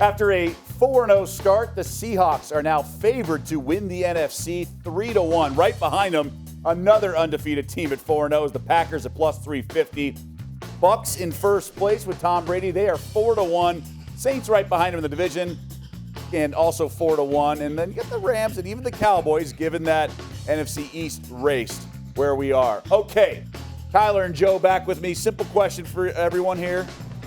After a 4-0 start, the Seahawks are now favored to win the NFC 3-1. Right behind them, another undefeated team at 4-0 is the Packers at plus 350. Bucks in first place with Tom Brady. They are 4-1. Saints right behind them in the division and also 4-1. And then you get the Rams and even the Cowboys, given that NFC East race where we are. Okay, Tyler and Joe back with me. Simple question for everyone here.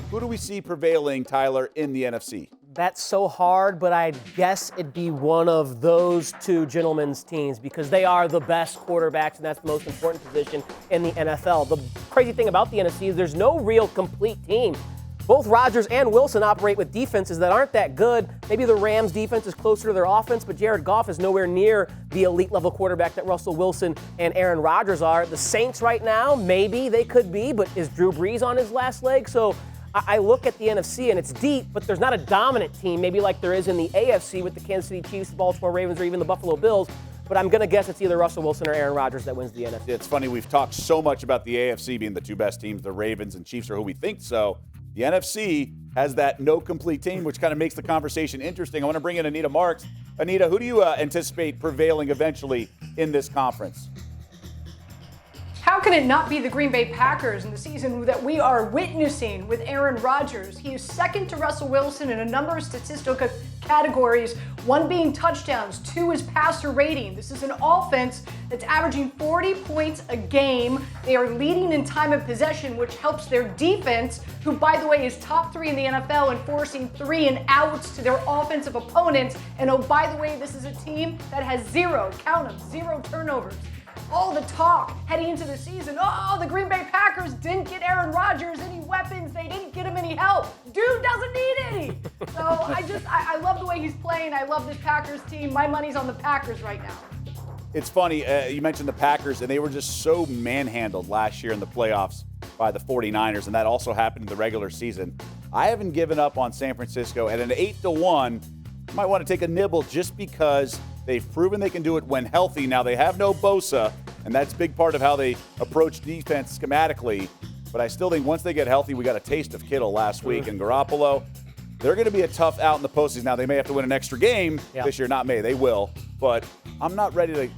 Who do we see prevailing, Tyler, in the NFC? That's so hard, but I'd guess it'd be one of those two gentlemen's teams because they are the best quarterbacks, and that's the most important position in the NFL. The crazy thing about the NFC is there's no real complete team. Both Rodgers and Wilson operate with defenses that aren't that good. Maybe the Rams' defense is closer to their offense, but Jared Goff is nowhere near the elite-level quarterback that Russell Wilson and Aaron Rodgers are. The Saints right now, maybe they could be, but is Drew Brees on his last leg? So I look at the NFC, and it's deep, but there's not a dominant team, maybe like there is in the AFC with the Kansas City Chiefs, the Baltimore Ravens, or even the Buffalo Bills. But I'm going to guess it's either Russell Wilson or Aaron Rodgers that wins the NFC. It's funny, we've talked so much about the AFC being the two best teams. The Ravens and Chiefs are who we think so. The NFC has that no complete team, which kind of makes the conversation interesting. I want to bring in Anita Marks. Anita, who do you anticipate prevailing eventually in this conference? How can it not be the Green Bay Packers in the season that we are witnessing with Aaron Rodgers? He is second to Russell Wilson in a number of statistical categories, one being touchdowns, two is passer rating. This is an offense that's averaging 40 points a game. They are leading in time of possession, which helps their defense, who, by the way, is top 3 in the NFL and forcing 3 and outs to their offensive opponents. And oh, by the way, this is a team that has zero turnovers. All the talk heading into the season, the Green Bay Packers didn't get Aaron Rodgers any weapons. They didn't get him any help. Dude doesn't need any. So I love the way he's playing. I love this Packers team. My money's on the Packers right now. It's funny, you mentioned the Packers, and they were just so manhandled last year in the playoffs by the 49ers, and that also happened in the regular season. I haven't given up on San Francisco. At an 8-1, you might want to take a nibble just because they've proven they can do it when healthy. Now, they have no Bosa, and that's a big part of how they approach defense schematically. But I still think once they get healthy, we got a taste of Kittle last week. And Garoppolo, they're going to be a tough out in the postseason. Now, they may have to win an extra game this year. Not me. They will. But I'm not ready to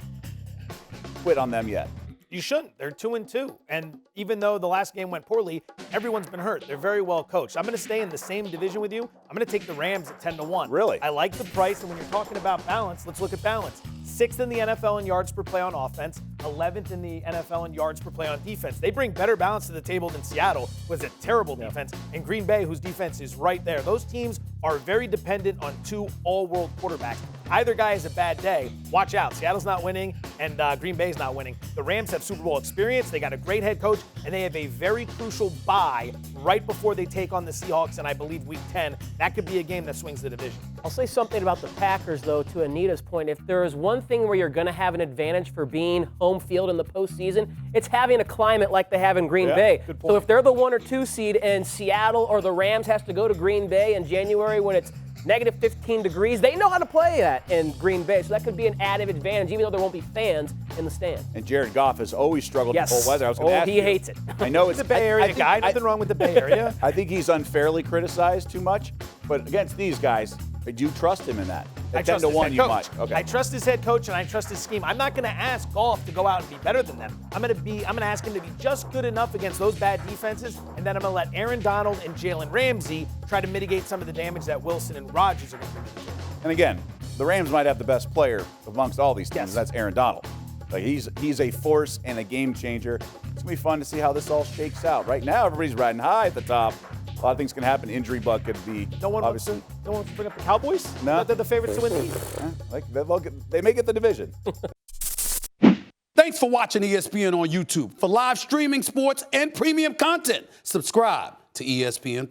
quit on them yet. You shouldn't. They're 2-2. And even though the last game went poorly, everyone's been hurt. They're very well coached. I'm going to stay in the same division with you. I'm going to take the Rams at 10-1. Really? I like the price. And when you're talking about balance, let's look at balance. 6th in the NFL in yards per play on offense, 11th in the NFL in yards per play on defense. They bring better balance to the table than Seattle, who has a terrible defense, and Green Bay, whose defense is right there. Those teams are very dependent on 2 all-world quarterbacks. Either guy has a bad day, watch out. Seattle's not winning, and Green Bay's not winning. The Rams have Super Bowl experience. They got a great head coach, and they have a very crucial bye right before they take on the Seahawks, and I believe Week 10. That could be a game that swings the division. I'll say something about the Packers, though, to Anita's point. If there is one thing where you're going to have an advantage for being home field in the postseason, it's having a climate like they have in Green Bay. So if they're the 1 or 2 seed and Seattle or the Rams has to go to Green Bay in January when it's negative 15 degrees, they know how to play that in Green Bay. So that could be an added advantage, even though there won't be fans in the stands. And Jared Goff has always struggled with cold weather. I was going to ask he hates it. I know it's the Bay Area guy. Nothing wrong with the Bay Area. I think he's unfairly criticized too much. But against these guys, do you trust him in that? I trust his head coach. Okay. I trust his head coach and I trust his scheme. I'm not going to ask Goff to go out and be better than them. I'm going to ask him to be just good enough against those bad defenses, and then I'm going to let Aaron Donald and Jalen Ramsey try to mitigate some of the damage that Wilson and Rodgers are going to do. And again, the Rams might have the best player amongst all these teams. That's Aaron Donald. Like he's a force and a game changer. It's going to be fun to see how this all shakes out. Right now, everybody's riding high at the top. A lot of things can happen. Injury bug could be. No one wants to bring up the Cowboys? No. They're the favorites to win the East. They may get the division. Thanks for watching ESPN on YouTube. For live streaming sports and premium content, subscribe to ESPN+.